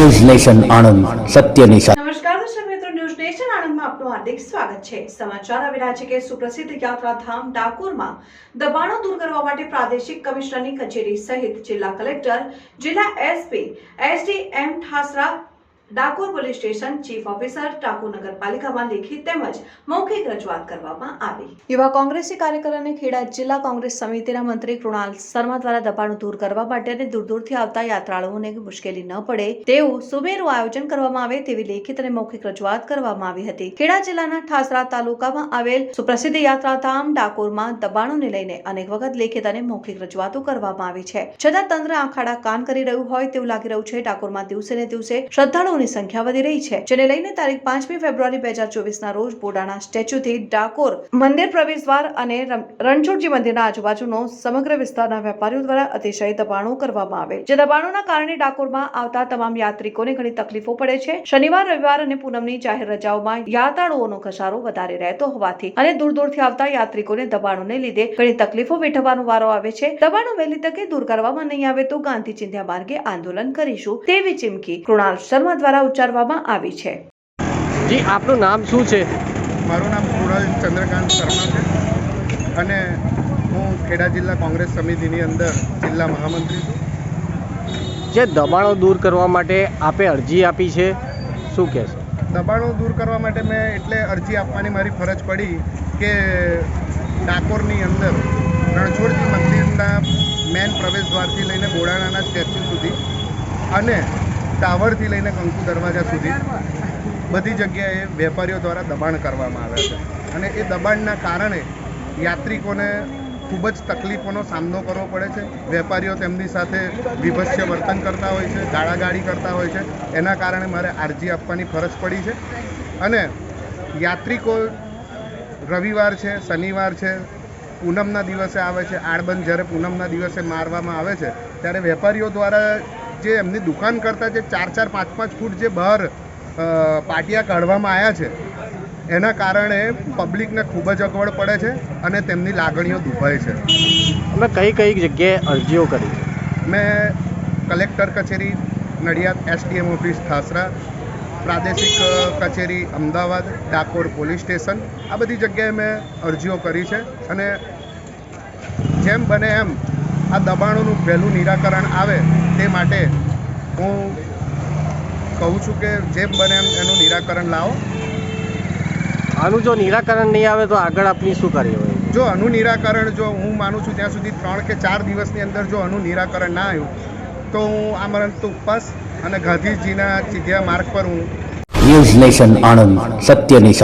News nation Anand સત્યની સાથે। નમસ્કાર દર્શક મિત્રો, ન્યૂઝ નેશન આણંદમાં આપનું હાર્દિક સ્વાગત છે। સમાચાર આવી રહ્યા છે કે સુપ્રસિદ્ધ યાત્રાધામ ડાકોરમાં દબાણો દૂર કરવા માટે પ્રાદેશિક કમિશનરની કચેરી સહિત જિલ્લા કલેક્ટર, જિલ્લા SP, SDM Thasra, Dakor police station, chief officer, Dakor નગરપાલિકામાં લેખિત તેમજ મૌખિક રજૂઆત કરવામાં આવી। યુવા કોંગ્રેસી કાર્યકર અને ખેડા જિલ્લા કોંગ્રેસ સમિતિના મંત્રી કૃણાલ શર્મા દ્વારા દબાણો દૂર કરવા માટે અને દૂર દૂરથી આવતા યાત્રાળુઓને મુશ્કેલી ન પડે તેવું સુમેરું આયોજન કરવામાં આવે તેવી લેખિત અને મૌખિક રજૂઆત કરવામાં આવી હતી। ખેડા જિલ્લાના ઠાસરા તાલુકામાં આવેલ સુપ્રસિદ્ધ યાત્રાધામ ડાકોરમાં દબાણોને લઈને અનેક વખત લેખિત અને મૌખિક રજૂઆતો કરવામાં આવી છે, છતાં તંત્ર આંખાડા કાન કરી રહ્યું હોય તેવું લાગી રહ્યું છે। ડાકોરમાં દિવસે ને દિવસે શ્રદ્ધાળુઓ સંખ્યા વધી રહી છે, જેને લઈને તારીખ 5મી ફેબ્રુઆરી 2024ના રોજ બોડાના સ્ટેચ્યુથી ડાકોર મંદિર પ્રવેશ દ્વાર અને રણછોડજી મંદિરના આજુબાજુનો સમગ્ર વિસ્તારના વેપારીઓ દ્વારા અતિશય દબાણો કરવામાં આવે, જે દબાણોના કારણે ડાકોરમાં આવતા તમામ યાત્રિકોને ઘણી તકલીફો પડે છે। શનિવાર, રવિવાર અને પૂનમની જાહેર રજાઓમાં યાત્રાળુઓનો ઘસારો વધારે રહેતો હોવાથી અને દૂર દૂરથી આવતા યાત્રિકોને દબાણોને લીધે ઘણી તકલીફો વેઠવાનો વારો આવે છે। દબાણો વહેલી તકે દૂર કરવામાં નહીં આવે તો ગાંધી ચિંધ્યા માર્ગે આંદોલન કરીશું તેવી ચીમકી કૃણાલ શર્મા દ્વારા ઉચ્ચારવામાં આવી છે। જી, આપનું નામ શું છે? મારું નામ કૃણાલ ચંદ્રકાંત શર્મા છે અને હું ખેડા જિલ્લા કોંગ્રેસ સમિતિની અંદર જિલ્લા મહામંત્રી છું। જે દબાણો દૂર કરવા માટે આપે અરજી આપી છે, શું કહેશો? દબાણો દૂર કરવા માટે મેં એટલે અરજી આપવાની મારી ફરજ પડી કે ડાકોરની અંદર રણછોડજી મંદિરના મેન પ્રવેશ દ્વારથી લઈને બોડાણાના સ્ટેચ્યુ સુધી અને ટાવરથી લઈને કંકુ દરવાજા સુધી બધી જગ્યાએ વેપારીઓ દ્વારા દબાણ કરવામાં આવ્યા છે અને એ દબાણના કારણે યાત્રિકોને ખૂબ જ તકલીફોનો સામનો કરવો પડે છે। વેપારીઓ તેમની સાથે વિભત્સ્ય વર્તન કરતા હોય છે, ગાળાગાળી કરતા હોય છે, એના કારણે મારે અરજી આપવાની ફરજ પડી છે અને યાત્રિકો રવિવાર છે, શનિવાર છે, પૂનમના દિવસે આવે છે, આડબંધ જ્યારે પૂનમના દિવસે મારવામાં આવે છે ત્યારે વેપારીઓ દ્વારા જે એમની દુકાન કરતાં જે 4-4, 5-5 ફૂટ જે બહાર પાટિયા કાઢવામાં આવ્યા છે એના કારણે પબ્લિકને ખૂબ જ અગવડ પડે છે અને તેમની લાગણીઓ દુભાય છે। અમે કઈ કઈ જગ્યાએ અરજીઓ કરી? મેં કલેક્ટર કચેરી નડિયાદ, એસડીએમ ઓફિસ ઠાસરા, પ્રાદેશિક કચેરી અમદાવાદ, ડાકોર પોલીસ સ્ટેશન, આ બધી જગ્યાએ મેં અરજીઓ કરી છે અને જેમ બને એમ આ દબાણોનું વહેલું નિરાકરણ આવે તે માટે હું કહું છું કે જેમ બને એમ એનું નિરાકરણ લાવો। આનું જો નિરાકરણ નહીં આવે તો આગળ આપની શું કાર્યવાહી? જો આનું નિરાકરણ જો હું માનું છું ત્યાં સુધી 3 કે 4 દિવસની અંદર જો આનું નિરાકરણ ના આવ્યું તો હું આમરણતો ઉપવાસ અને ગાંધીજીના ચીંધ્યા માર્ગ પર હું ન્યૂઝ નેશન આણંદ સત્યની સાથે।